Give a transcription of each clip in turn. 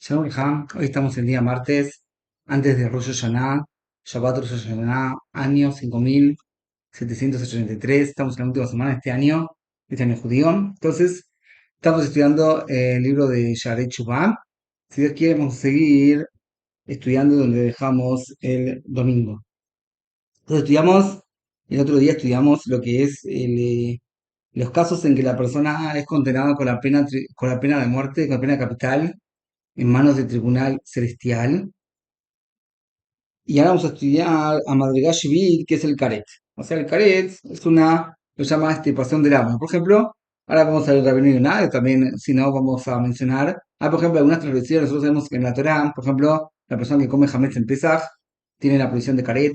Shalom Aleichem. Hoy estamos el día martes, antes de Rosh Hashanah, Shabbat Rosh Hashanah, año 5783. Estamos en la última semana de este año judío. Entonces, estamos estudiando el libro de Sharei Tshuva. Si Dios quiere, vamos a seguir estudiando donde dejamos el domingo. Entonces, el otro día estudiamos lo que es los casos en que la persona es condenada con con la pena de muerte, con la pena capital, en manos del tribunal celestial. Y ahora vamos a estudiar a Madrigal Shivit, que es el caret. O sea, el caret es lo llama extirpación del alma. Por ejemplo, ahora vamos a ver Rabbeinu Yonah, también, si no, vamos a mencionar. Por ejemplo, algunas tradiciones, nosotros sabemos que en la Torá, por ejemplo, la persona que come Hametz en Pesach tiene la prohibición de caret.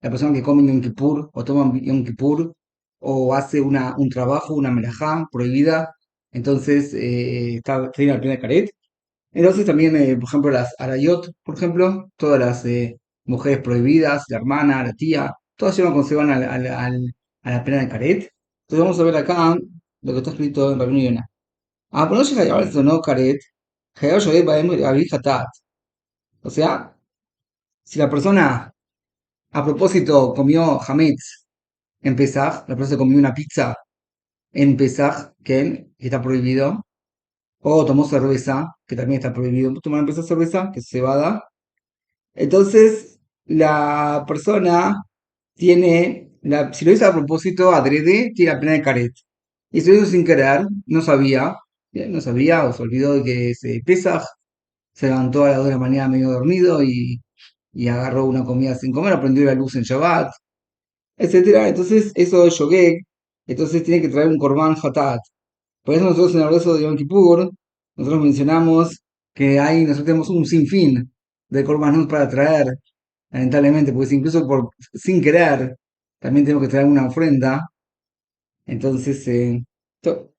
La persona que come Yom Kippur, o toma Yom Kippur, o hace un trabajo, una melajá prohibida, entonces tiene la pena de caret. Entonces también, por ejemplo, las arayot, por ejemplo, todas las mujeres prohibidas, la hermana, la tía, todas llevan consigo a la pena de caret. Entonces vamos a ver acá lo que está escrito en Rabbeinu Yonah. Pero no llega a llamarse no caret, hayao yoed baem abi hatat. O sea, si la persona a propósito comió hametz en Pesaj, la persona comió una pizza en Pesaj, que está prohibido, o tomó cerveza, que también está prohibido tomar en Pesaj cerveza, que es cebada. Entonces, la persona si lo hizo a propósito, adrede, tiene la pena de caret. Y si lo hizo sin querer, no sabía o se olvidó de que se Pesaj, se levantó a las 2 de la mañana medio dormido y agarró una comida sin comer, prendió la luz en Shabbat, etcétera. Entonces, eso es Shogeg, entonces tiene que traer un Korban Hatat. Por eso nosotros en el rezo de Yom Kippur, nosotros mencionamos que nosotros tenemos un sinfín de Korbanot para traer, lamentablemente, porque si incluso sin querer, también tenemos que traer una ofrenda. Entonces, to-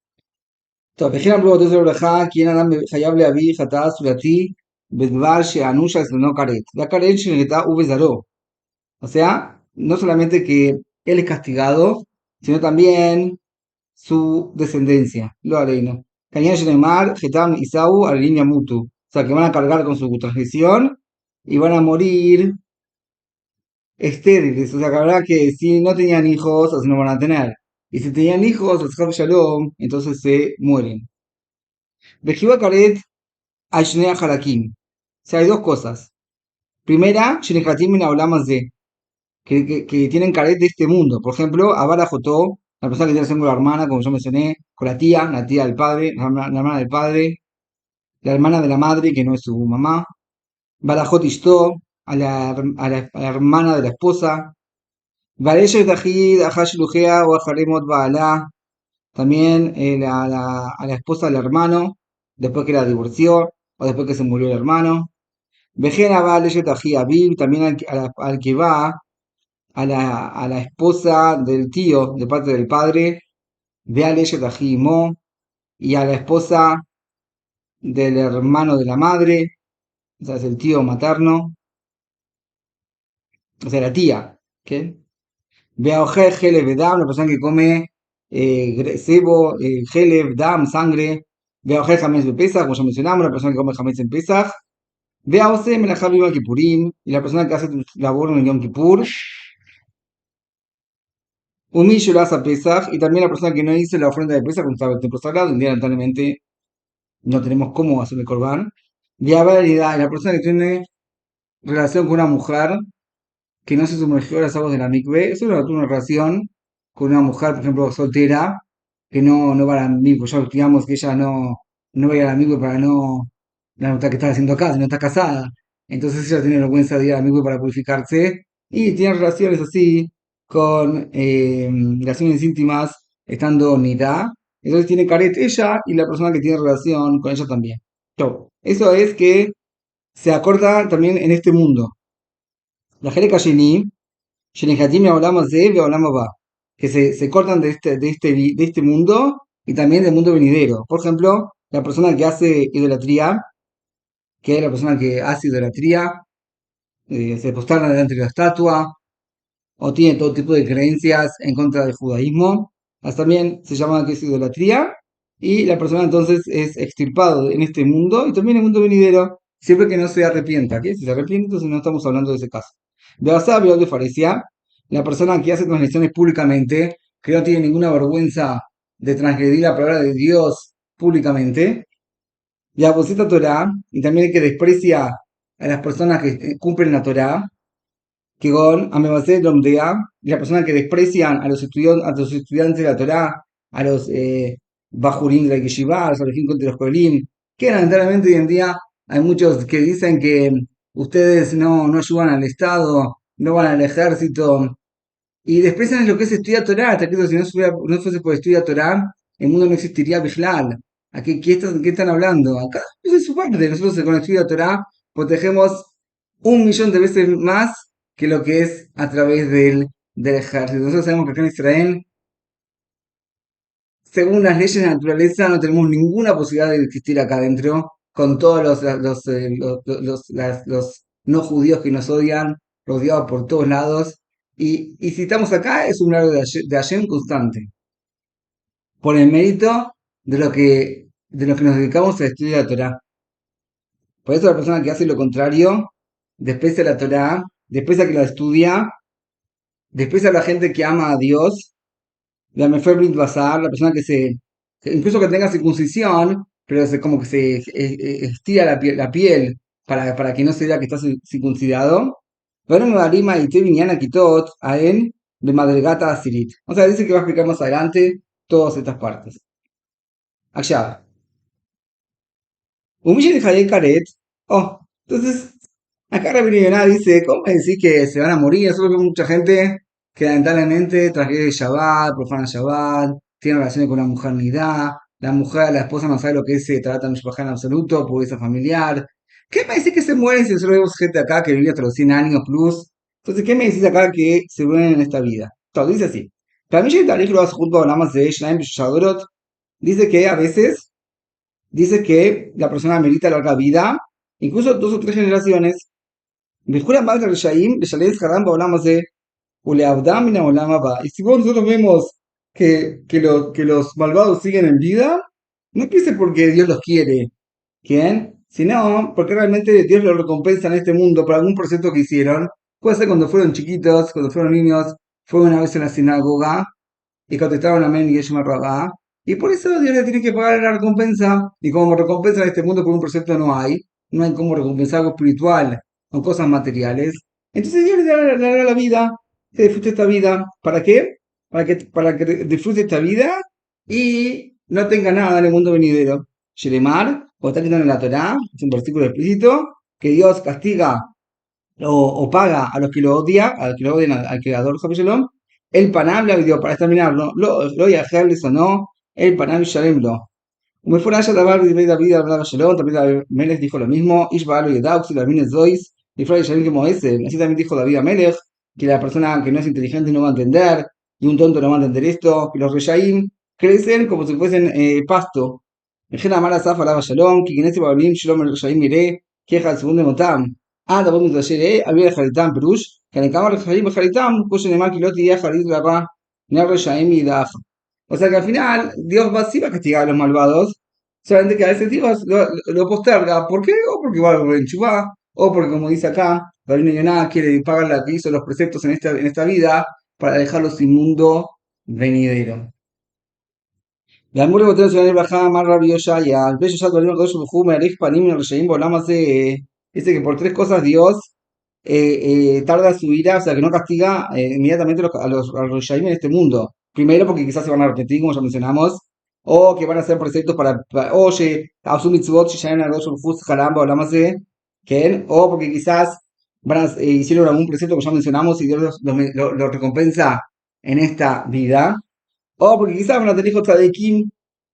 טוב, וכן אמרו אותו זה ברכה, כי אין אדם חייב להביא חטאת סולתי בדבר שאנושה אצלנו כרת. והכרת שנראתה הוא וזרעו. O sea, no solamente que él es castigado, sino también su descendencia. Lo haré. Cañón Shenemar, Getam Isau, Alim Yamutu. O sea, que van a cargar con su transgresión y van a morir estériles. O sea, que habrá que si no tenían hijos, o si no van a tener. Y si tenían hijos, los Shalom, entonces se mueren. Vejiva Karet, Ashnea Harakim. O sea, hay dos cosas. Primera, Shenehatim hablamos de que tienen caret de este mundo. Por ejemplo, Abara Jotó, la persona que tiene relación con la hermana, como yo mencioné, con la tía del padre, la hermana del padre, la hermana de la madre, que no es su mamá. Barajot Ishto, a la hermana de la esposa. Vareshet Ajid, Ahash Lujea o Ajaremot Baalá, también a la esposa del hermano, después que la divorció o después que se murió el hermano. Vejena va Leshet Ajid Aviv, también al que va a la esposa del tío de parte del padre, ve a Leshet Ajid Mo, y a la esposa del hermano de la madre, o sea, es el tío materno, o sea, la tía, ¿qué? Ve a Ojer, Heleb, Dam, la persona que come cebo, Heleb, Dam, sangre. Ve a Ojer, Hametz de Pesach, como ya mencionamos, la persona que come Hametz en Pesach. Ve a Ose, Melachá, Yom Kippurim, y la persona que hace labor en Yom Kippur. Umi Yolas Pesach, y también la persona que no hizo la ofrenda de Pesach cuando estaba el templo sagrado, un día lamentablemente no tenemos cómo hacer el corbán. Ve a Validad, y la persona que tiene relación con una mujer que no se sumergió a las aguas de la mikve, eso es una relación con una mujer, por ejemplo, soltera, que no va a la mikve, ya digamos que ella no va a ir a la mikve para la nota que está haciendo acá, sino está casada. Entonces ella tiene vergüenza de ir a la mikve para purificarse y tiene relaciones así con relaciones íntimas estando nidá. Entonces tiene caret ella y la persona que tiene relación con ella también. Eso es que se acorda también en este mundo. La Jereka Sheni, Shenehatim y hablamos de hablamos va, que se cortan de este mundo y también del mundo venidero. Por ejemplo, la persona que hace idolatría, que es la persona que hace idolatría, se postrana delante de la estatua, o tiene todo tipo de creencias en contra del judaísmo, también se llama que es idolatría, y la persona entonces es extirpado en este mundo y también en el mundo venidero. siempre que no se arrepienta. ¿Qué? Si se arrepiente, entonces no estamos hablando de ese caso. De Asabio de Faresia, la persona que hace transgresiones públicamente, que no tiene ninguna vergüenza de transgredir la palabra de Dios públicamente, y aposita Torah, y también el que desprecia a las personas que cumplen la Torah, que con Amebasé Lomdea, y las personas que desprecian a los estudiantes de la Torah, a los Bajurim de la Yeshiva, a los Orejim de los Kohelim, que lamentablemente hoy en día hay muchos que dicen que ustedes no ayudan al Estado, no van al ejército, y desprecian lo que es estudiar Torah, hasta que si no fuese por estudiar Torah, el mundo no existiría Bijlal. ¿A qué están hablando? Acá es su parte, nosotros con estudio Torah protegemos 1 millón de veces más que lo que es a través del ejército. Nosotros sabemos que acá en Israel, según las leyes de la naturaleza, no tenemos ninguna posibilidad de existir acá adentro, con todos los no judíos que nos odian, rodeados por todos lados. Y si estamos acá, es un grado de Hashem constante, por el mérito de lo que nos dedicamos a estudiar la Torah. Por eso la persona que hace lo contrario, desprecia la Torah, desprecia que la estudia, desprecia a la gente que ama a Dios, la Mefer Brit Basar, la persona incluso que tenga circuncisión, pero como que se estira la piel para que no se vea que está circuncidado. Pero me darima y te vinían a quitot a él de madregata asirit. O sea, dice que va a explicar más adelante todas estas partes. Allá. Humillen de Hayek Karet. Oh, entonces, acá Rabbi Yonah dice, ¿cómo decir que se van a morir? Nosotros vemos mucha gente que lamentablemente transgrede Shabbat, profana Shabbat, tiene relaciones con la mujer nidá, la esposa no sabe lo que es trata en absoluto, pobreza familiar. ¿Qué me decís que se mueren si nosotros vemos gente acá que vive hasta los 100 años plus? Entonces, ¿qué me decís acá que se mueren en esta vida? Todo dice así. Para mí, dice que a veces dice que la persona merita larga vida, incluso 2 o 3 generaciones. Mejura más de Reshaim, de Shalei Haram Baolam de Uleabdam y Naolam Abba. Y si vos nosotros vemos que los malvados siguen en vida, no quiere ser porque Dios los quiere, ¿quién? Sino porque realmente Dios los recompensa en este mundo por algún proceso que hicieron. Puede ser cuando fueron chiquitos, cuando fueron niños, fue una vez en la sinagoga, y contestaron amén y Yeshua Rabá. Y por eso Dios le tiene que pagar la recompensa. Y como recompensa en este mundo por un precepto no hay como recompensar algo espiritual con cosas materiales. Entonces Dios le da la vida, que disfrute esta vida. ¿Para qué? Para que disfrute esta vida y no tenga nada en el mundo venidero. Sheremar, o está quitando en la Torá, es un versículo explícito, que Dios castiga o paga a los que lo odian, a los que lo odian al creador Shalom, el panam la video para exterminarlo, lo y hacerles o no, el panam shalem lo. Como fuera allá de David hablaba Shalom, también Melech dijo lo mismo, Ishbaalo y Daux y la Mines Dois, y Fray Shalem como ese, así también dijo David a Melech, que la persona que no es inteligente no va a entender, y un tonto no va a entender esto, que los Reshaim crecen como si fuesen pasto. וכן אמר אסף עליו השלום, כי כנס בבלים שלום רשעים יראה, כי אחד סבון למותם. עד אבות מתרשי ראה, אביא לחליתם פירוש, כי אני כמה רשעים בחליתם, כמו שנאמר כי לא תהיה חלית לרע, ni רשעים מאידך. O sea que al final Dios sí va a castigar a los malvados, solamente que a veces Dios lo posterga. ¿Por qué? O porque va a volver en Chubá, o porque como dice acá, Rabino Yonah quiere pagar la que hizo los preceptos en esta vida para dejarlos sin mundo venidero. והאמור לבטל שלהם ברכה אמר רבי יושעיה, על פי שלושה דברים הקדוש ברוך הוא מאריך פנים מן הרשעים בעולם הזה, dice que por 3 cosas Dios tarda su ira, o sea que no castiga inmediatamente a los Reshaim en este mundo. Primero porque quizás se van a arrepentir, como ya mencionamos, o que van a hacer preceptos oye, a su mitzvot, Shishaim Arosh Ufus Jalamba, hablamos de, o porque quizás hicieron algún precepto que ya mencionamos y Dios los recompensa en esta vida. O porque quizás van a tener hijos tzadikim,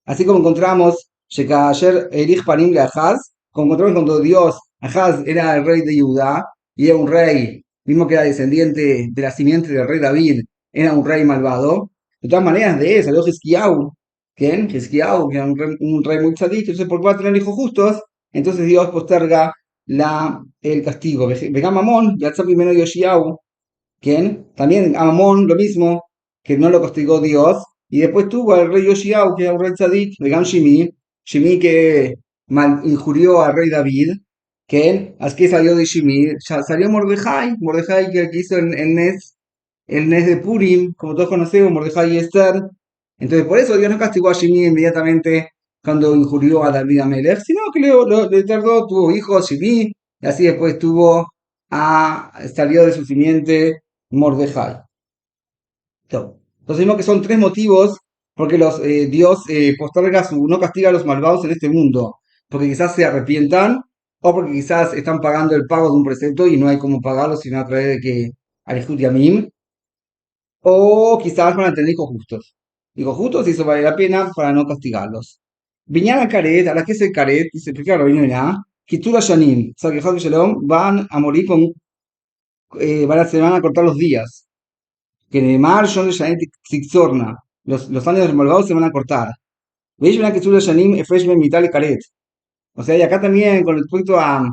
así como encontramos ayer Erich Panim le Ahaz, como encontramos cuando Dios, Ahaz era el rey de Judá, y era un rey, mismo que era descendiente de la simiente del rey David, era un rey malvado. De todas maneras, de eso, salió Hizkiyahu, ¿quién? Hizkiyahu, que era un rey muy tzadik, entonces por qué va a tener hijos justos, entonces Dios posterga el castigo. Vega Mamón, Yatzá primero Yoshiyahu, ¿quién? También Amón, lo mismo, que no lo castigó Dios, y después tuvo al rey Yoshiao, que era un rey tzadik, de Shimi que injurió al rey David, que así que salió de Shimi, ya salió Mordejai que hizo el Nes de Purim, como todos conocemos, Mordejai y Esther. Entonces, por eso Dios no castigó a Shimi inmediatamente cuando injurió a David Amelech, sino que le tardó, tuvo hijos Shimi, y así después salió de su simiente Mordejai. Entonces vimos que son tres motivos porque Dios no castiga a los malvados en este mundo, porque quizás se arrepientan o porque quizás están pagando el pago de un precepto y no hay cómo pagarlo sino a través de que Arihut Yamim, o quizás van a tener hijos justos. Hijos justos y eso vale la pena para no castigarlos. Viñana Caret, a la que es el Caret, dice explica Rabino Yonah, Kitura Shanim, o sea que Jad y Shalom se van a cortar los días que Neymar, John de Janet Xixorna, los años del malvado se van a cortar. Veis una que sube Shanim, Efreshben, Mital y Caret. O sea, y acá también con respecto a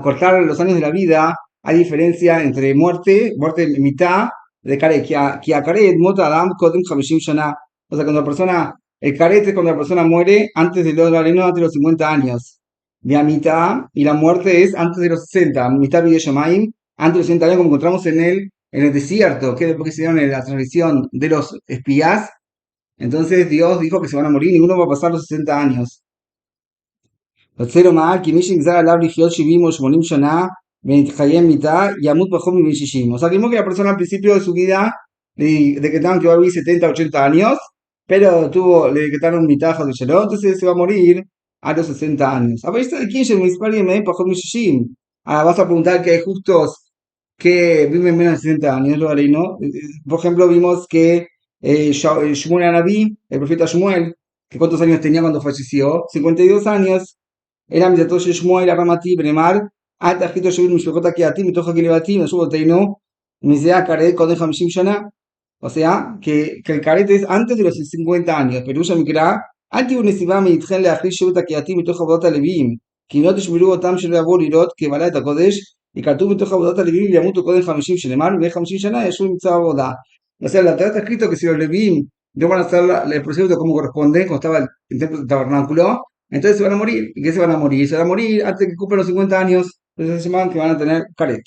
cortar los años de la vida, hay diferencia entre muerte mitad de Caret, que a Caret, Mota Adam, Kodem Hamishim Shana. O sea, cuando la persona, el Caret es cuando la persona muere antes de antes de los 50 años. Y a mitad, y la muerte es antes de los 60, mitad de Shamaim, antes de los 60 años, como encontramos en el desierto, que después que se dieron en la transmisión de los espías. Entonces Dios dijo que se van a morir, ninguno va a pasar los 60 años. Tercero, que מי שנגזר עליו לחיות 70 o 80 שנה ונתחיים מיתה, ימות פחות מ 60. O sea, que vimos que la persona al principio de su vida le decretaron que va a vivir 70, 80 años, pero le decretaron mitad de Shalom, entonces se va a morir a los 60 años. A ver, ¿de quién es el municipal y me pajó mi shishim? Ahora vas a preguntar que hay justos que viven menos de 60 años, ¿no? ¿No? Por ejemplo, vimos que Shmuel Anabí, el profeta Shmuel, que cuántos años tenía cuando falleció, 52 años, era מיתתו של שמואל הרמתי ונאמר אל תחליטו שביל משפחות הקהתים מתוך הגלבתים נשובותינו מזה הכרת קודם 50 שנה. O sea, que el carete es antes de los 50 años. Pero ya me queda, antes una nesiva me dijeron le ajri sheut akiatim mitoch avodat alevim. כי לא תשמרו אותם שלא יבואו לראות קבלה את הקודש, יקלטו מתוך עבודת הלווים וימותו קודם 50 שנאמר, ו50 שנה ישבו למצוא עבודה. O sea, la trata escrito que si los levim no van a hacer el proceso como corresponde, como estaba el templo del tabernáculo, entonces se van a morir. ¿Y qué se van a morir? Se van a morir antes de que cumplan los 50 años. Entonces se llaman que van a tener caret.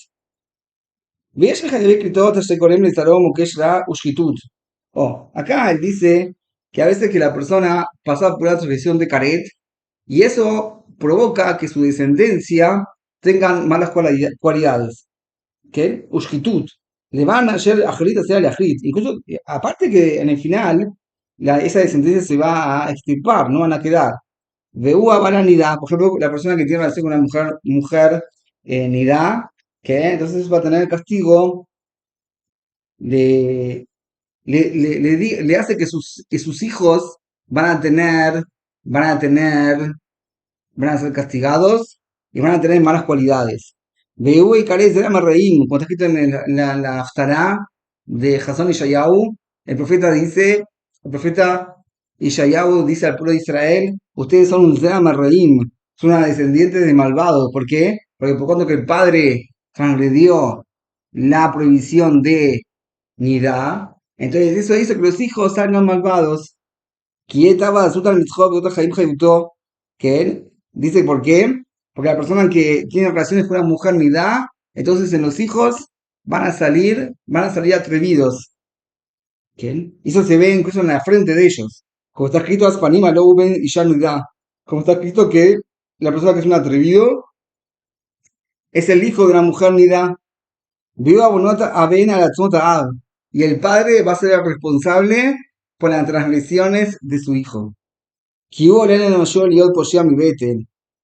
ויש לך דברי כריתות אשר קוראים לצלום מוקש רע ושחיתות. Acá él dice que a veces que la persona pasa por la transgresión de caret y eso provoca que su descendencia tengan malas cualidades. ¿Qué? Ushkitut. Le van a hacer ajerit hacia el ajerit. Incluso, aparte que en el final, esa descendencia se va a extirpar, no van a quedar. Veúa van a nidá, por ejemplo, la persona que tiene relación con una mujer nidá, que entonces va a tener el castigo de le hace que sus hijos van a tener, van a ser castigados y van a tener malas cualidades. Vehú y Caret de Amarreim, como está escrito en la Haftará de Jasón y Shayahu, el profeta Ishayahu dice al pueblo de Israel, ustedes son un Amarreim, son una descendiente de malvados. ¿Por qué? Porque por cuanto que el padre transgredió la prohibición de Nidá, entonces eso hizo que los hijos salgan malvados. Quietaba Sutan Mitzvot Beotar Chaim Chaibutó, que él dice por qué, porque la persona que tiene relaciones con una mujer nidá, entonces en los hijos van a salir atrevidos. ¿Qué? Eso se ve incluso en la frente de ellos. Como está escrito Aspanima Louben y ya nidá. Como está escrito que la persona que es un atrevido es el hijo de una mujer nidá. Viva Bonota Aben a la Ab. Y el padre va a ser el responsable por las transgresiones de su hijo. O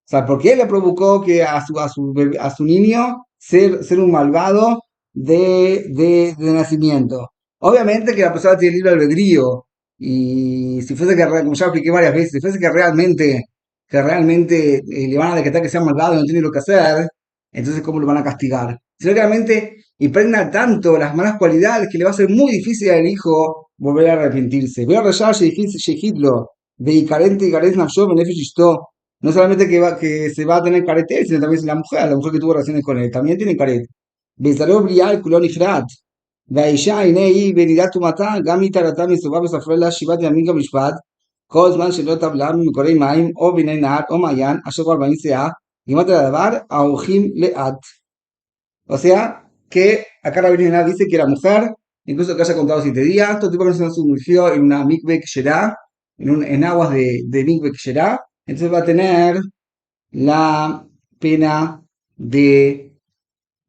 sea, ¿por qué le provocó que a su niño ser un malvado de nacimiento? Obviamente que la persona tiene libre albedrío. Y si fuese que, como ya expliqué varias veces, si fuese que realmente le van a decretar que sea malvado y no tiene lo que hacer, entonces ¿cómo lo van a castigar? Si no, realmente impregna tanto las malas cualidades que le va a ser muy difícil al hijo volver a arrepentirse. Voy a rayar Shehidlo de carente y carez nafsho benefesh ishto. No solamente que se va a tener carete, sino también la mujer que tuvo relaciones con él, también tiene caret. Bezareo brial kulon ichrat. והאישה הנה היא בנידת טומאתה, גם היא טהרתה מסובה וספרה לה 7 ימים כמשפט, כל זמן שלא טבלה ממקורי מים או בני נהר או מעיין, אשר 40 סאה, Y mata a Dabar a Ojim Leat. O sea, que acá Rabbi Yonah dice que la mujer, incluso que haya contado 7 días, todo tipo que no se sumergió en una mikveh ksherá, en aguas de mikveh ksherá, entonces va a tener la pena de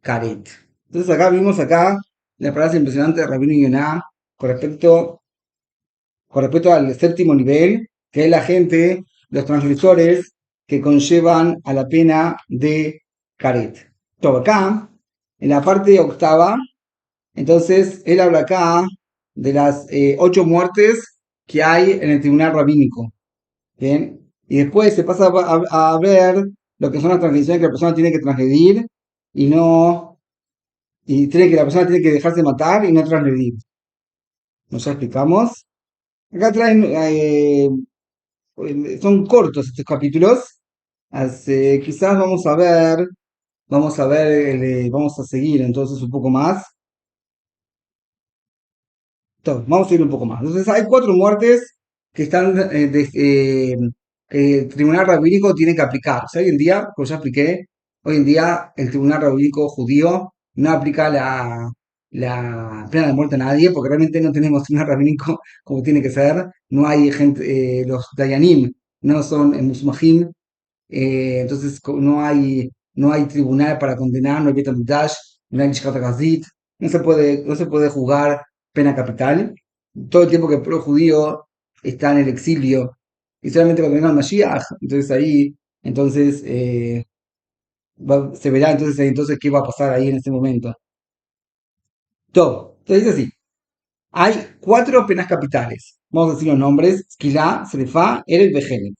Karet. Entonces acá vimos acá la frase impresionante de Rabino Yonah con respecto, con respecto al séptimo nivel, que es la gente, los transgresores que conllevan a la pena de Karet. Todo acá, en la parte octava, entonces él habla acá de las 8 muertes que hay en el tribunal rabínico. ¿Bien? Y después se pasa a ver lo que son las transgresiones que la persona tiene que transgredir y no, y la persona tiene que dejarse matar y no transgredir. ¿Nos ya explicamos? Acá traen, son cortos estos capítulos, quizás vamos a seguir entonces un poco más. Vamos a ir un poco más. Entonces, hay 4 muertes que están que el tribunal rabínico tiene que aplicar. O sea, hoy en día, como ya expliqué, hoy en día el tribunal rabínico judío no aplica la pena de muerte a nadie, porque realmente no tenemos tribunal rabínico como tiene que ser. No hay gente, los dayanim no son musmajim, entonces no hay tribunal para condenar, no hay Bet HaMikdash, no hay Lishkat HaGazit, no se puede jugar pena capital. Todo el tiempo que el pueblo judío está en el exilio, y solamente cuando venga el Mashiach, entonces ahí, entonces se verá entonces qué va a pasar ahí en ese momento. Todo. Entonces dice así, hay 4 penas capitales. Vamos a decir los nombres: Skilá, Serefá, Ered, Bejelet.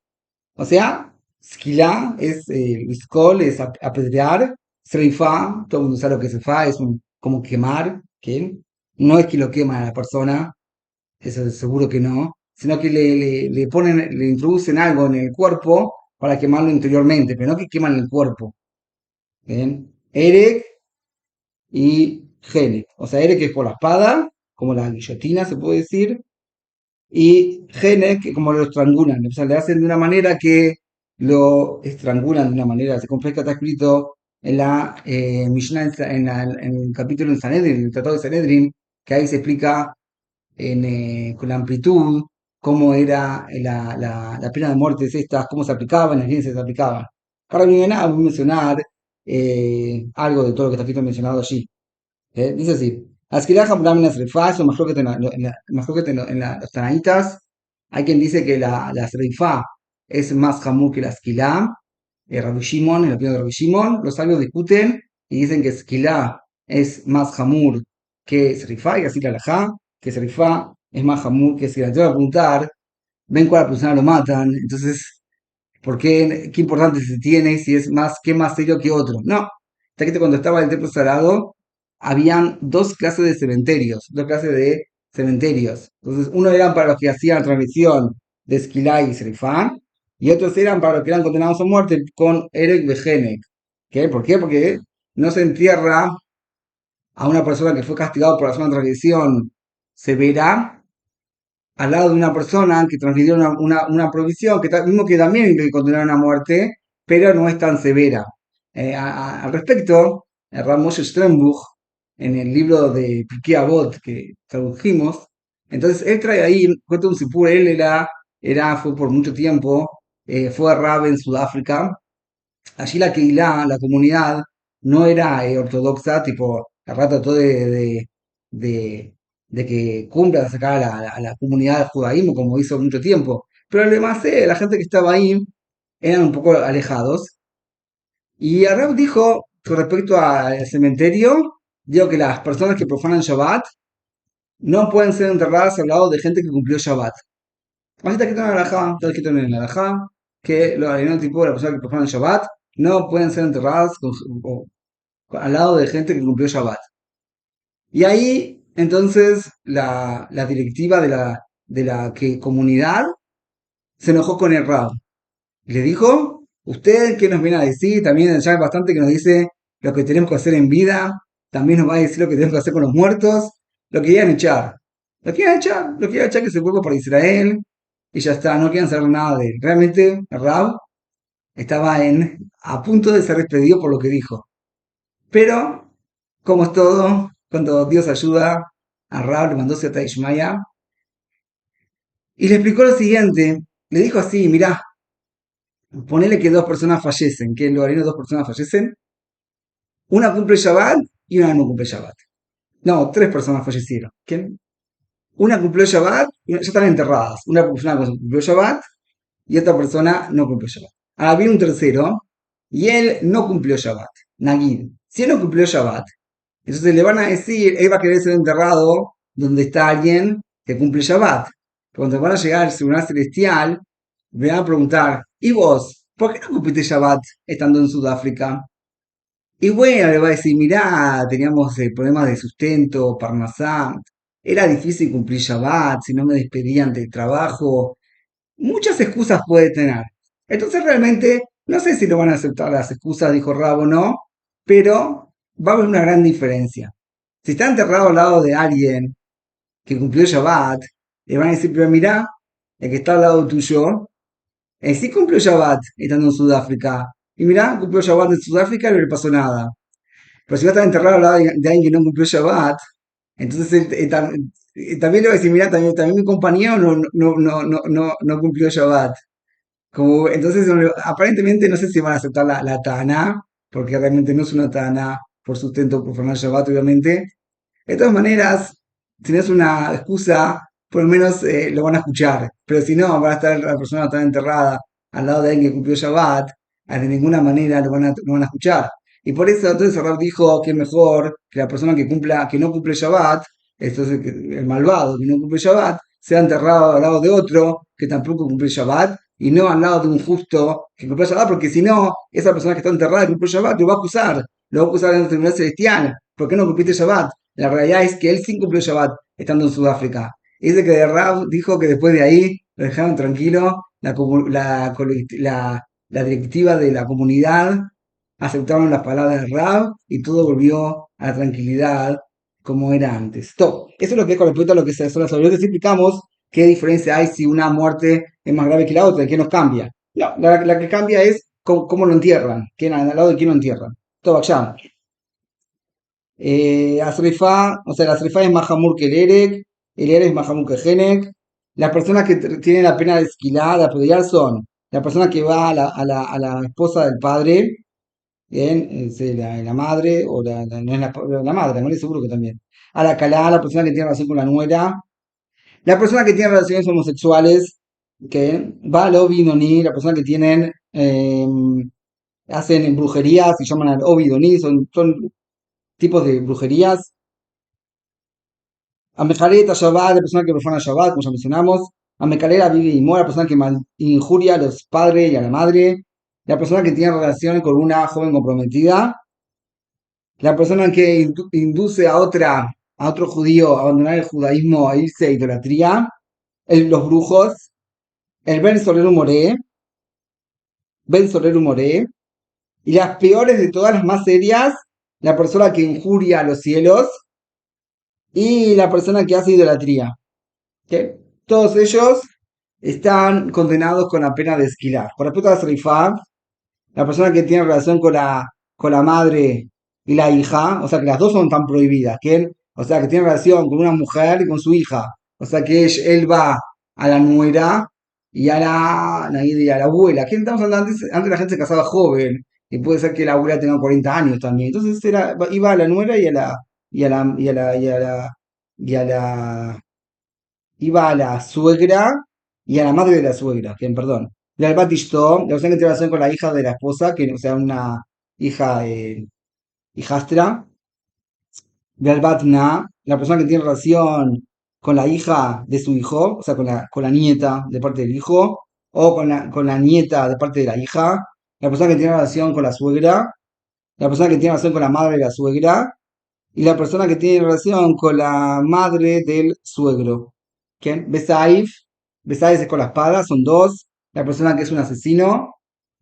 O sea, Skilá es Iskol, es apedrear. Sreifá, todo el mundo sabe lo que es Sreifá, es como quemar, ¿qué? No es que lo queman a la persona, eso seguro que no, sino que le ponen, le introducen algo en el cuerpo para quemarlo interiormente, pero no que queman el cuerpo. ¿Bien? Erek y Genek. O sea, Erek es por la espada, como la guillotina se puede decir, y genes que como lo estrangulan, o sea, le hacen de una manera que lo estrangulan de una manera, se compleja, está escrito en la Mishnah, en el capítulo de Sanedrin, en el Tratado de Sanedrin, que ahí se explica con la amplitud cómo era la pena de muerte de estas, cómo se aplicaban, a quién se aplicaban. Ahora viene nada, voy a mencionar algo de todo lo que está escrito mencionado allí. Dice así: Asquilá Hamlam en las refás, o más que los tanaitas. Hay quien dice que la refá es más jamú que la esquilá. Rabbi Shimon, en la opinión de Rabbi Shimon, los sabios discuten y dicen que esquilá es más jamur que serifá, y así la alajá, que serifá es más jamur que esquilá. Te voy a preguntar, ven cuál persona lo matan, entonces qué importante se tiene si es más, qué más serio que otro. No, está que cuando estaba el templo sagrado, habían 2 clases de cementerios, 2 clases de cementerios. Entonces, uno eran para los que hacían transmisión de Esquilá y Serifán, y otros eran para los que eran condenados a muerte con Erek Bejenek. ¿Qué? ¿Por qué? Porque no se entierra a una persona que fue castigado por hacer una transgresión severa al lado de una persona que transgredió una provisión, mismo que también le condenaron a muerte, pero no es tan severa. Al respecto, Rav Moshe Sternbuch, en el libro de Pirkei Avot que tradujimos, entonces él trae ahí, cuenta un sipur, fue por mucho tiempo, fue Rab en Sudáfrica. Allí la Keilah, la comunidad, no era ortodoxa, tipo, al rato todo de, de que cumpla de sacar a la comunidad del judaísmo, como hizo mucho tiempo. Pero además, la gente que estaba ahí eran un poco alejados. Y Arab dijo, con respecto al cementerio, dijo que las personas que profanan Shabbat no pueden ser enterradas al lado de gente que cumplió Shabbat. Así está escrito en la halajá, está escrito en la halajá que los alimentos tipo de las personas que profanan Shabbat no pueden ser enterradas al lado de gente que cumplió Shabbat. Y ahí, entonces, la directiva de la comunidad se enojó con el Rab. Y le dijo: ¿Usted qué nos viene a decir? También ya es bastante que nos dice lo que tenemos que hacer en vida, también nos va a decir lo que tenemos que hacer con los muertos. Lo querían echar. Lo querían echar que se vuelva para Israel y ya está, no quieren saber nada de él. Realmente, el Rab estaba a punto de ser despedido por lo que dijo. Pero, como es todo, cuando Dios ayuda, a Rab le mandó cierta Ishmaya y le explicó lo siguiente. Le dijo así, mirá, ponele que dos personas fallecen, que en los dos personas fallecen, una cumple Shabbat y una no cumple Shabbat. No, tres personas fallecieron. ¿Quién? Una cumplió Shabbat y ya están enterradas. Una persona cumplió Shabbat y otra persona no cumplió Shabbat. Ahora viene un tercero y él no cumplió Shabbat. Nagid. Si él no cumplió Shabbat, entonces le van a decir, él va a querer ser enterrado donde está alguien que cumple Shabbat. Cuando van a llegar al tribunal celestial, me van a preguntar, ¿y vos? ¿Por qué no cumpliste Shabbat estando en Sudáfrica? Y bueno, le va a decir, mirá, teníamos problemas de sustento, Parnasá, era difícil cumplir Shabbat, si no me despedían del trabajo, muchas excusas puede tener. Entonces realmente, no sé si lo van a aceptar las excusas, dijo Rabo, o no, pero va a haber una gran diferencia. Si está enterrado al lado de alguien que cumplió Shabbat, le van a decir, pero mirá, el que está al lado tuyo, sí cumplió Shabbat estando en Sudáfrica. Y mirá, cumplió Shabbat en Sudáfrica y no le pasó nada. Pero si va a estar enterrado al lado de alguien que no cumplió Shabbat, entonces también le va a decir, mira, también mi compañero no cumplió Shabbat. Como, entonces, aparentemente no sé si van a aceptar la Taná, porque realmente no es una Taná por sustento por Fernández Shabbat, obviamente. De todas maneras, si no es una excusa, por lo menos lo van a escuchar. Pero si no, va a estar la persona tan enterrada al lado de alguien que cumplió Shabbat, de ninguna manera lo van a escuchar. Y por eso entonces Rab dijo que es mejor que la persona que no cumple Shabbat, entonces el malvado que no cumple Shabbat, sea enterrado al lado de otro que tampoco cumple Shabbat, y no al lado de un justo que cumple Shabbat, porque si no, esa persona que está enterrada y cumple Shabbat lo va a acusar en el tribunal celestial. ¿Por qué no cumpliste Shabbat? La realidad es que él sí cumplió Shabbat estando en Sudáfrica. Y dice que de Rab dijo que después de ahí lo dejaron tranquilo, la directiva de la comunidad aceptaron las palabras de Rab y todo volvió a la tranquilidad como era antes. Todo. Eso es lo que es con respecto a lo que son las sabidurías. Explicamos qué diferencia hay si una muerte es más grave que la otra, qué nos cambia. No, la que cambia es cómo lo entierran, al lado de quién lo entierran. Todo allá. Asrifá, o sea, la Asrifá es más jamur que el Erek es más jamur que Genek. Las personas que tienen la pena de esquilar, de apedrear, son la persona que va a la esposa del padre, bien, la madre, o no es la madre, la madre seguro que también. A la calá, la persona que tiene relación con la nuera. La persona que tiene relaciones homosexuales, que va al Ovidoni, la persona que tienen, hacen brujerías y llaman al Ovidoni, son tipos de brujerías. Amejalet a Shabbat, la persona que profana Shabbat, como ya mencionamos. Amekalera vive y muere, la persona que injuria a los padres y a la madre. La persona que tiene relación con una joven comprometida. La persona que induce a otro judío a abandonar el judaísmo, a irse a idolatría. Los brujos. El Ben Soler Moré. Y las peores de todas, las más serias, la persona que injuria a los cielos y la persona que hace idolatría. ¿Ok? Todos ellos están condenados con la pena de esquilar. Por respecto a la Serifá, la persona que tiene relación con la madre y la hija, o sea que las dos son tan prohibidas, o sea que tiene relación con una mujer y con su hija, o sea que él va a la nuera y a la abuela, que estamos hablando antes la gente se casaba joven, y puede ser que la abuela tenga 40 años también, entonces iba a la nuera y a la, y a la, y a la, y a la iba a la suegra y a la madre de la suegra, que perdón. Y al Batistó, la persona que tiene relación con la hija de la esposa, que o sea, una hija hijastra. Y al Batna, la persona que tiene relación con la hija de su hijo, o sea, con la nieta de parte del hijo, o con la nieta de parte de la hija. La persona que tiene relación con la suegra, la persona que tiene relación con la madre de la suegra, y la persona que tiene relación con la madre del suegro. ¿Quién? Besaif es con la espada, son dos. La persona que es un asesino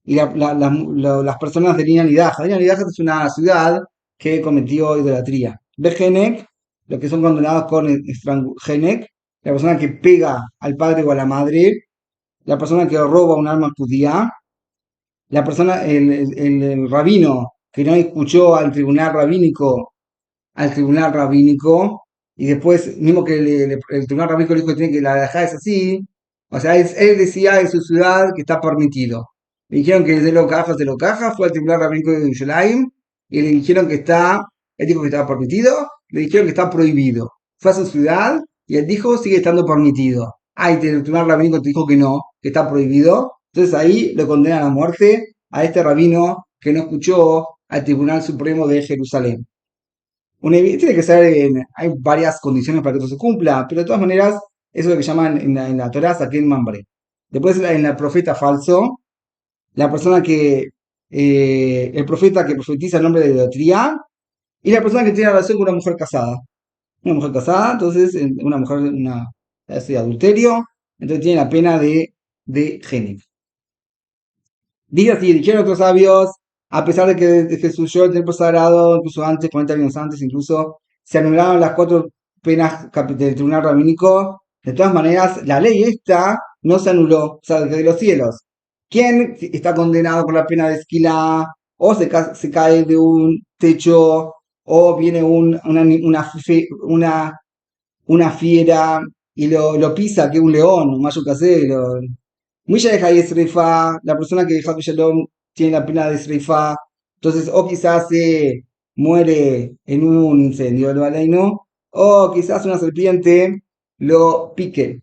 y las personas de Lina Nidaja. Lina Nidaja es una ciudad que cometió idolatría. Bejenek, los que son condenados con Genek, la persona que pega al padre o a la madre, la persona que roba un arma judía, la persona, el rabino que no escuchó al tribunal rabínico, y después, mismo que el tribunal rabínico le dijo que tiene que la halajá es así, o sea, él decía en su ciudad que está permitido. Le dijeron que de lo caja, fue al tribunal rabínico de Yerushalayim, y le dijeron que él dijo que estaba permitido, le dijeron que está prohibido. Fue a su ciudad, y él dijo sigue estando permitido. Ah, y el tribunal rabínico te dijo que no, que está prohibido. Entonces ahí lo condenan a muerte a este rabino que no escuchó al Tribunal Supremo de Jerusalén. Tiene que ser, hay varias condiciones para que esto se cumpla, pero de todas maneras, eso es lo que llaman en la Torah Saken Mambre. Después en el profeta falso, la persona el profeta que profetiza el nombre de idolatría, y la persona que tiene relación con una mujer casada. Una mujer casada, entonces, una mujer, hace adulterio, entonces tiene la pena de Género. Dice así, dijeron otros sabios, a pesar de que Jesús yo el templo sagrado, incluso antes, 40 años antes, incluso se anularon las cuatro penas del tribunal rabínico, de todas maneras, la ley esta no se anuló, o sea, desde los cielos. ¿Quién está condenado por la pena de esquila? O se cae de un techo, o viene una fiera y lo pisa, que es un león, un mayo casero. Mucha deja de Srefa, la persona que deja Shalom tiene la pena de Srefa, entonces o quizás se muere en un incendio del Balaino, o quizás una serpiente lo pique.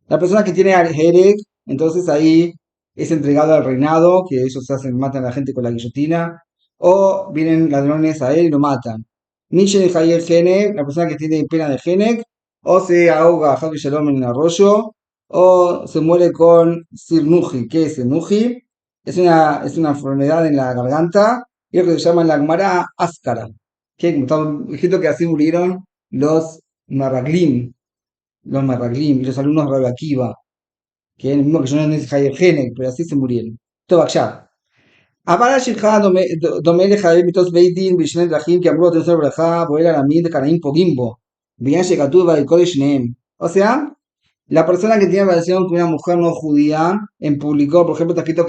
La persona que tiene al Herek, entonces ahí es entregado al reinado, que ellos matan a la gente con la guillotina, o vienen ladrones a él y lo matan. Nietzsche de Javier Genek, la persona que tiene pena de Genek, o se ahoga a Javi Shalom en un arroyo, o se muere con Sirnuji. ¿Qué es Sirnuji? Es una enfermedad en la garganta, y es lo que se llama en la Gemara áscara, que como estamos diciendo que así murieron los Maraglim, y los alumnos de Rabbi Akiva, que es el mismo que yo no es Jair Genek, pero así se murieron. Todo allá. Abara Shilha דומה לחייב מיתות בית דין בשני דרכים כי אמרו תנצור ברכה פועל על המין דקנאים פוגעים בו בעניין שכתוב ויקודש שניהם. O sea, la persona que tiene relación con una mujer no judía en público, por ejemplo, está escrito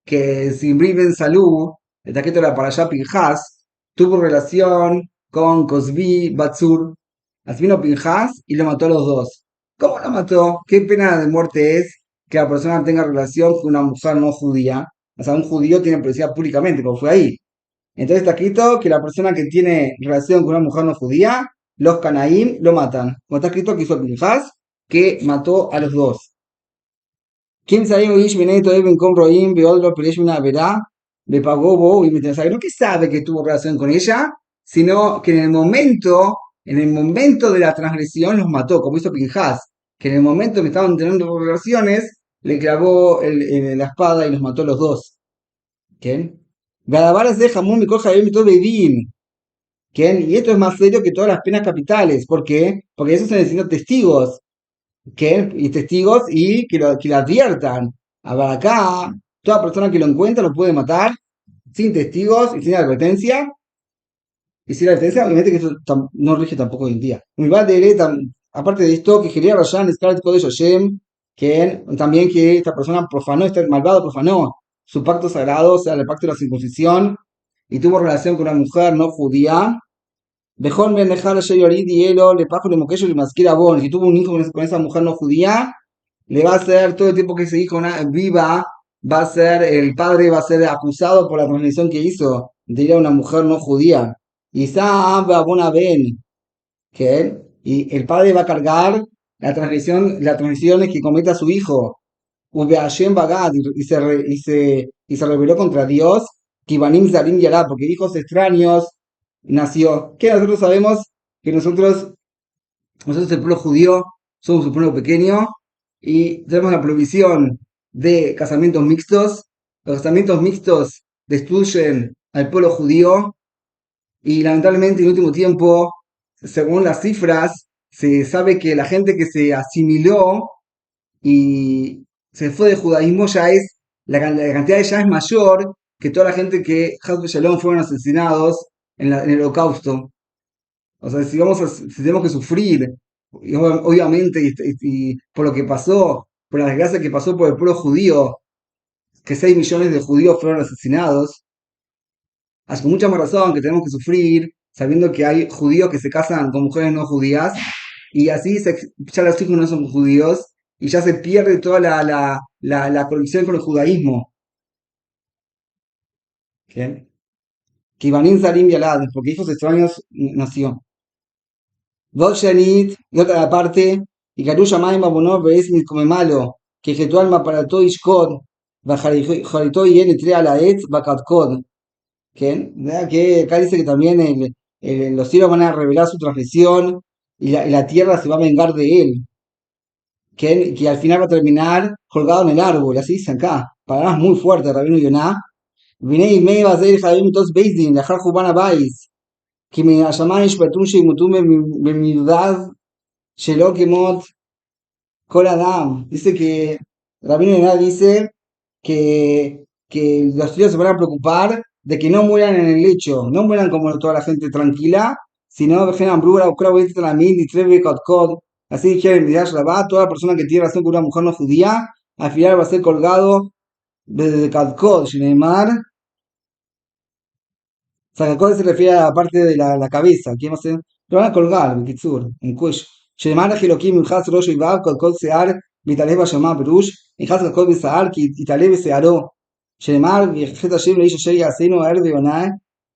que Zimri Ben Salú, está escrito en la Parashá Pinjas, tuvo relación con Cosbi Batsur, así vino Pinjas y lo mató a los dos. ¿Cómo lo mató? ¿Qué pena de muerte es que la persona tenga relación con una mujer no judía? O sea, un judío tiene policía públicamente, como fue ahí. Entonces está escrito que la persona que tiene relación con una mujer no judía, los canaín lo matan. Como está escrito que hizo Pinjas, que mató a los dos. ¿Quién sabe Ish Beneto Eben con Roim, Beodro Peresh una verá, le pagó Bo y no que sabe que tuvo relación con ella, sino que en el momento de la transgresión los mató, como hizo Pinjas, que en el momento que estaban teniendo relaciones, le clavó la espada y los mató a los dos. ¿Quién? Gadabaras de Jamón me coja y todo Bedín. ¿Quién? Y esto es más serio que todas las penas capitales. ¿Por qué? Porque eso se necesitan testigos. Y testigos y que lo adviertan. A ver, acá, toda persona que lo encuentra lo puede matar sin testigos y sin advertencia. Y sin advertencia, obviamente que eso no rige tampoco hoy en día. Aparte de esto, que quería Rayan Scarlett Kodesh Hashem, que también que esta persona profanó, este malvado profanó su pacto sagrado, o sea, el pacto de la circuncisión, y tuvo relación con una mujer no judía. Bejón ben dejar y Elo, le pajo le moquello le masquera bon. Si tuvo un hijo con esa mujer no judía, le va a ser todo el tiempo que ese hijo viva, el padre va a ser acusado por la transgresión que hizo de ir a una mujer no judía. Y bona ben, y el padre va a cargar las transgresiones que cometa su hijo. Ube Hashem Bagad, y se rebeló contra Dios, Kibanim Zarim Yará, porque hijos extraños nació. Que nosotros sabemos que nosotros el pueblo judío, somos un pueblo pequeño y tenemos la prohibición de casamientos mixtos. Los casamientos mixtos destruyen al pueblo judío y lamentablemente en el último tiempo, según las cifras, se sabe que la gente que se asimiló y se fue del judaísmo la cantidad de ya es mayor que toda la gente que Hasbe Shalom fueron asesinados en el holocausto. O sea, si tenemos que sufrir, y obviamente, y por lo que pasó, por la desgracia que pasó por el pueblo judío, que 6 millones de judíos fueron asesinados. Así con mucha más razón que tenemos que sufrir, sabiendo que hay judíos que se casan con mujeres no judías, y así ya los hijos no son judíos, y ya se pierde toda la conexión con el judaísmo. ¿Bien? Que Ibanim Salim Yalad, porque hijos extraños nació. Shanit, y otra parte, y Karusha Maima Bono Beesmit come malo, que tu alma para todo Ishkod, Bajarito y entre a la Etz Bakatkod. ¿Verdad? Que acá dice que también los cielos van a revelar su transgresión y la tierra se va a vengar de él. Que al final va a terminar colgado en el árbol, así dice acá. Palabras muy fuertes, Rabino Yonah. Vine y me va a ser Jaim Tos Beisdin, dejar Jubana Bais. Que me llaman Ishpatun Sheimutum Bemidad Shelo Kemot Kol Adam. Dice que Rabino Yonah dice que los tíos se van a preocupar de que no mueran en el lecho, no mueran como toda la gente tranquila, sino que generan brura, y así dijeron en Midrash Rabbah, toda persona que tiene relación con una mujer no judía, al final va a ser colgado desde Kadkod, Shineimar. O sea, Kadkod se refiere a la parte de la cabeza, que va a ser, lo van a colgar, en Kitsur, en cuello. Shineimar Ejilokim, Minjas Rosh Ibav, Kadkod Sear, Vitaleb Shama Perush, Minjas Kadkod Besaar, Italeb Searo. שנאמר, ויחפץ השם לאיש אשר יעשינו ערב ויונה,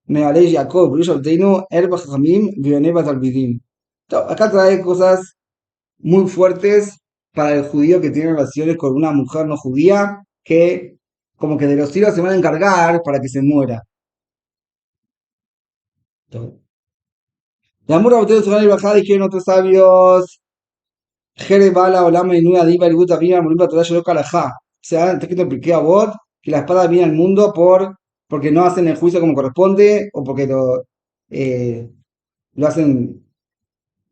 מעלי יעקב, בריש אבותינו, ערב החכמים ויונה בתלמידים. Acá trae cosas muy fuertes para el judío que tiene relaciones con una mujer no judía, que como que de los cielos se van a encargar para que se muera. De amor a ustedes, y bajada, dijeron otros sabios, Jere bala olama y nueva diva y guta vina morir para toda loca alajá. O sea, está escrito en Pirkei Avot que la espada viene al mundo porque no hacen el juicio como corresponde o porque lo hacen,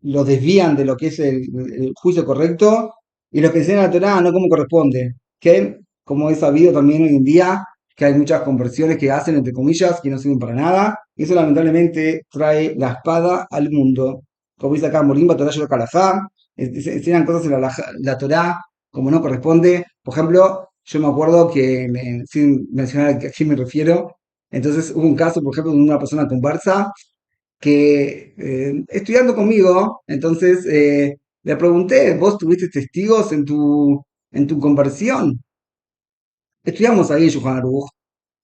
lo desvían de lo que es el juicio correcto y los que enseñan la Torá no como corresponde. Que, como es sabido también hoy en día, que hay muchas conversiones que hacen, entre comillas, que no sirven para nada, y eso lamentablemente trae la espada al mundo. Como dice acá, Morimba Torá Shelo Kalajá, enseñan cosas en la Torá como no corresponde. Por ejemplo, yo me acuerdo que, sin mencionar a quién me refiero, entonces hubo un caso, por ejemplo, de una persona conversa que estudiando conmigo, entonces le pregunté, ¿vos tuviste testigos en tu conversión? Estudiamos ahí en Shulchan Aruch,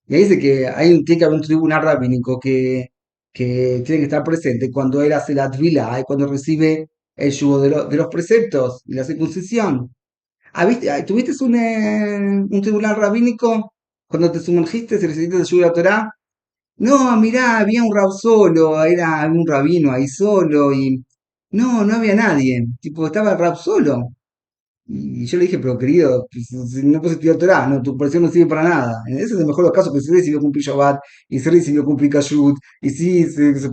y ahí dice que tiene que haber un tribunal rabínico que tiene que estar presente cuando él hace la tvila y cuando recibe el yugo de los preceptos y la circuncisión. ¿Tuviste un tribunal rabínico cuando te sumergiste, si recibiste el yugo de la Torá? No, mirá, había un rab solo, era un rabino ahí solo y no había nadie, tipo, estaba el rab solo. Y yo le dije, pero querido, pues, si no puedes estudiar Torah, no, tu presión no sirve para nada. Ese es el mejor de los casos, que se recibió cumplir Shabbat, y se recibió cumplir Kashrut, y sí, se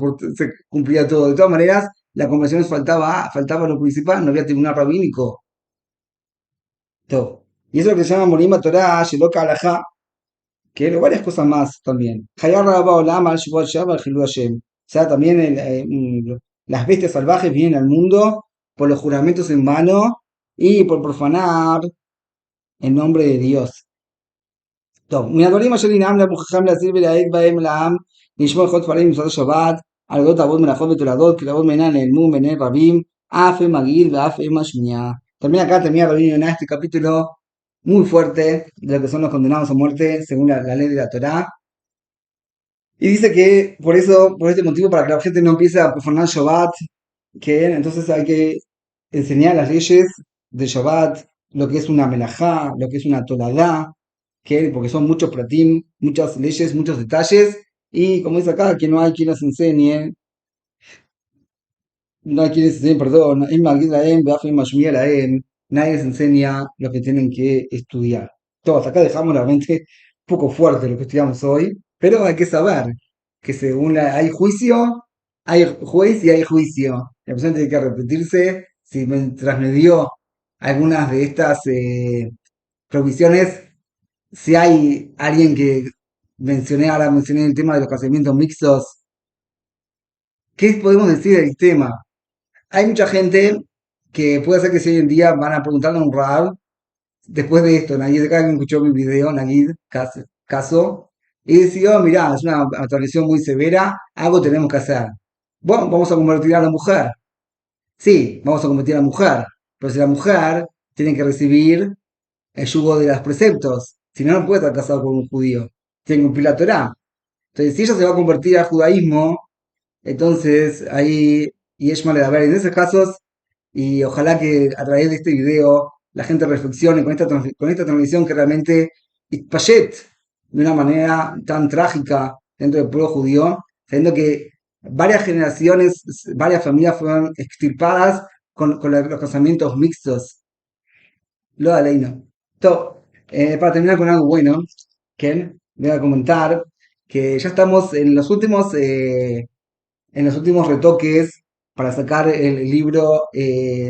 cumplía todo. De todas maneras, la conversión faltaba lo principal, no había tribunal rabínico. Todo. Y eso es lo que se llama Morimba Torah, Sheloka Alajá, que varias cosas más también. Hayar Rabba Olam al Shabbat Shabbat Hilul Hashem. O sea, también las bestias salvajes vienen al mundo por los juramentos en vano y por profanar el nombre de Dios. טוב, מהדברים אשר ינאם להם וכחם להזהיר ולהעיד בהם לעם, לשמור הלכות דברים במצוות השבת, על אודות אבות מלאכות ותולדות, כי תולדות מנה נעלמו מעיני רבים, אף הם מגעיל ואף הם משמיע. También acá termina Rabino Yonah este capítulo muy fuerte de lo que son los condenados a muerte según la ley de la Torá. Y dice que por este motivo, para que la gente no empiece a profanar Shabbat, que entonces hay que enseñar las leyes de Shabbat, lo que es una melajá, lo que es una toladá, que, porque son muchos pratim, muchas leyes, muchos detalles, y como dice acá, que no hay quien las enseñe, no hay quien les enseñe, perdón, en Magid Lahem, Be'afim Mashmiel Lahem, nadie les enseña lo que tienen que estudiar. Todos acá dejamos la mente un poco fuerte lo que estudiamos hoy, pero hay que saber que según hay juicio, hay juez y hay juicio. La persona tiene que repetirse si mientras me dio algunas de estas provisiones, si hay alguien que ahora mencioné el tema de los casamientos mixtos, ¿qué podemos decir del tema? Hay mucha gente que puede ser que si hoy en día van a preguntarle a un rab después de esto, Nagid acá me escuchó mi video, Nagid caso, y decidió, mirá, es una tradición muy severa, algo tenemos que hacer. Bueno, vamos a convertir a la mujer. Sí, vamos a convertir a la mujer, pero si la mujer tiene que recibir el yugo de los preceptos, si no, no puede estar casado con un judío, tiene que cumplir la Torá. Entonces, si ella se va a convertir al judaísmo, entonces ahí, y Ishmael a ver, en esos casos, y ojalá que a través de este video la gente reflexione con esta transmisión que realmente Itpayet de una manera tan trágica dentro del pueblo judío, sabiendo que varias generaciones, varias familias fueron extirpadas con los casamientos mixtos. Lo de ley no. Para terminar con algo bueno, Ken, voy a comentar que ya estamos en los últimos retoques para sacar el libro,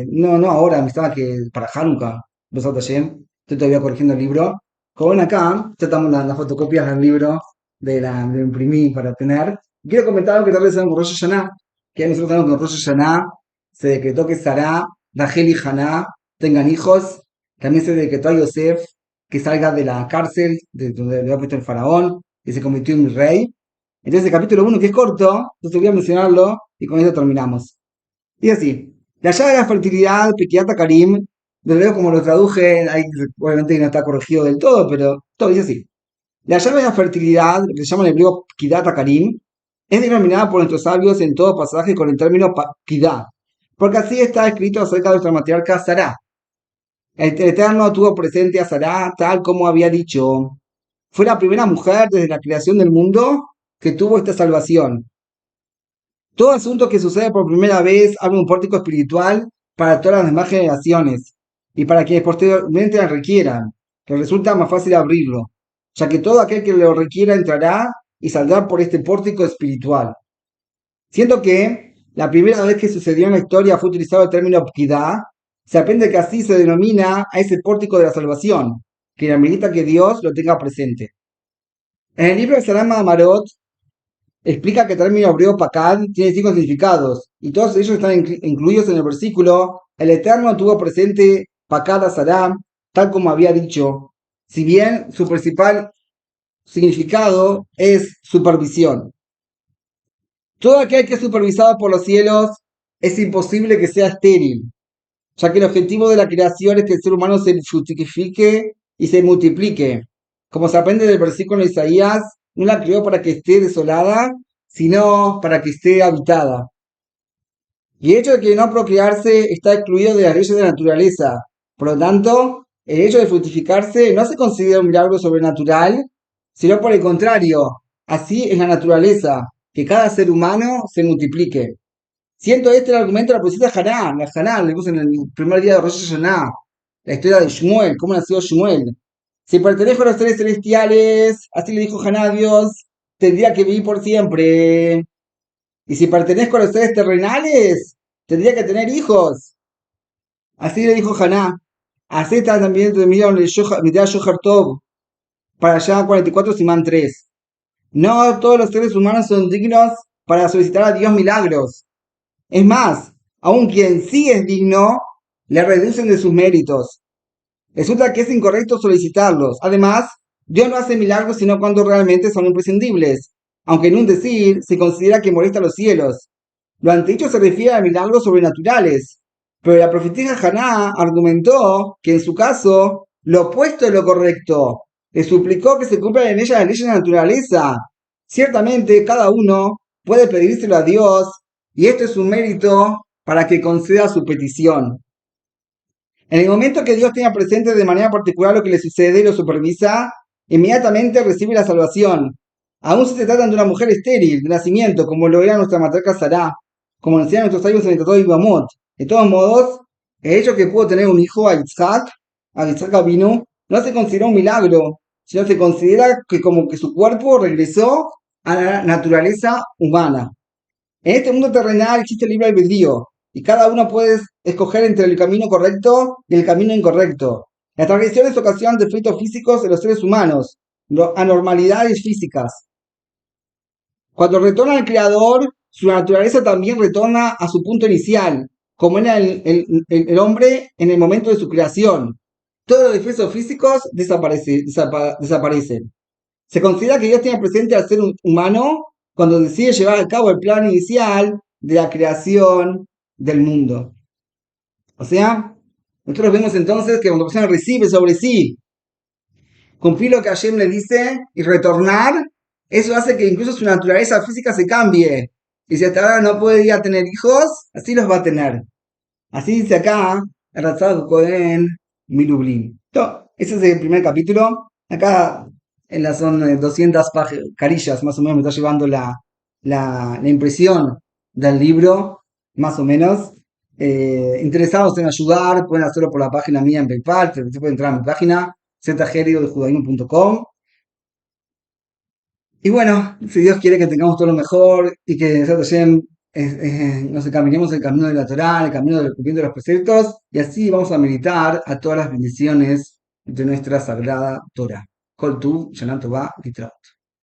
no ahora, me estaba que para Hanukkah, Besat Hashem, estoy todavía corrigiendo el libro. Como ven acá, ya estamos en las fotocopias del libro, de imprimir para tener. Quiero comentar algo que tal vez saben con Rosh Hashanah, que nosotros sabemos que con Rosh Hashanah se decretó que Sará, Rachel y Haná tengan hijos. También se decretó a Yosef que salga de la cárcel, de donde le había puesto el faraón, y se convirtió en rey. Entonces el capítulo 1, que es corto, entonces voy a mencionarlo y con eso terminamos. Y así, la llave de la fertilidad, Pekiata Karim, lo veo como lo traduje, ahí, obviamente no está corregido del todo, pero todo dice así. La llave de la fertilidad, lo que se llama en hebreo Pkidata Karim, es denominada por nuestros sabios en todo pasaje con el término Pkidá, porque así está escrito acerca de nuestra matriarca Sará. El Eterno tuvo presente a Sará tal como había dicho. Fue la primera mujer desde la creación del mundo que tuvo esta salvación. Todo asunto que sucede por primera vez abre un pórtico espiritual para todas las demás generaciones y para quienes posteriormente la requieran, que resulta más fácil abrirlo, ya que todo aquel que lo requiera entrará y saldrá por este pórtico espiritual. Siento que la primera vez que sucedió en la historia fue utilizado el término Pkidá, se aprende que así se denomina a ese pórtico de la salvación, que amerita que Dios lo tenga presente. En el libro de Salam Amarot explica que el término hebreo pakad tiene 5 significados, y todos ellos están incluidos en el versículo: el Eterno tuvo presente pakad a Saram, tal como había dicho, si bien su principal significado es supervisión. Todo aquel que es supervisado por los cielos es imposible que sea estéril, ya que el objetivo de la creación es que el ser humano se fructifique y se multiplique. Como se aprende del versículo de Isaías, no la creó para que esté desolada, sino para que esté habitada. Y el hecho de que no procrearse está excluido de las leyes de la naturaleza. Por lo tanto, el hecho de fructificarse no se considera un milagro sobrenatural, sino por el contrario, así es la naturaleza, que cada ser humano se multiplique. Siento este el argumento de la profecía Haná, la Haná, le puse en el primer día de Rosh Hashanah, la historia de Shmuel, cómo nació Shmuel. Si pertenezco a los seres celestiales, así le dijo Haná a Dios, tendría que vivir por siempre. Y si pertenezco a los seres terrenales, tendría que tener hijos. Así le dijo Haná. Así está también terminado en el Midrash Shohar Tov, para allá 44 Simán 3. No todos los seres humanos son dignos para solicitar a Dios milagros. Es más, aun quien sí es digno, le reducen de sus méritos. Resulta que es incorrecto solicitarlos. Además, Dios no hace milagros sino cuando realmente son imprescindibles, aunque en un decir se considera que molesta a los cielos. Lo antedicho se refiere a milagros sobrenaturales, pero la profetisa Haná argumentó que en su caso, lo opuesto es lo correcto. Le suplicó que se cumplan en ella las leyes de la naturaleza. Ciertamente, cada uno puede pedírselo a Dios, y esto es un mérito para que conceda su petición. En el momento que Dios tenga presente de manera particular lo que le sucede y lo supervisa, inmediatamente recibe la salvación. Aún si se trata de una mujer estéril, de nacimiento, como lo era nuestra matriarca Sará, como lo enseñan nuestros sabios en el Tratado de Ibamot. De todos modos, el hecho que pudo tener un hijo a Yitzhak Avinu, no se considera un milagro, sino se considera que como que su cuerpo regresó a la naturaleza humana. En este mundo terrenal existe el libre albedrío, y cada uno puede escoger entre el camino correcto y el camino incorrecto. Las transgresiones ocasionan defectos físicos en los seres humanos, anormalidades físicas. Cuando retorna al Creador, su naturaleza también retorna a su punto inicial, como era el hombre en el momento de su creación. todos los defectos físicos desaparecen. Se considera que Dios tiene presente al ser humano cuando decide llevar a cabo el plan inicial de la creación del mundo. O sea, nosotros vemos entonces que cuando la persona recibe sobre sí cumplir lo que Hashem le dice y retornar, eso hace que incluso su naturaleza física se cambie. Y si hasta ahora no podía tener hijos, así los va a tener. Así dice acá, el Ratzal Cohen Milublin. Ese es el primer capítulo. Acá son 200 carillas, más o menos, me está llevando la impresión del libro, más o menos. Interesados en ayudar, pueden hacerlo por la página mía en PayPal, se puede entrar a mi página, zgeridodejudaísmo.com. Y bueno, si Dios quiere que tengamos todo lo mejor y que nosotros nos encaminemos el camino de la Torá, el camino del cumplimiento de los preceptos, y así vamos a meditar a todas las bendiciones de nuestra sagrada Torá. Kol tu, Shana Tova, Litraot.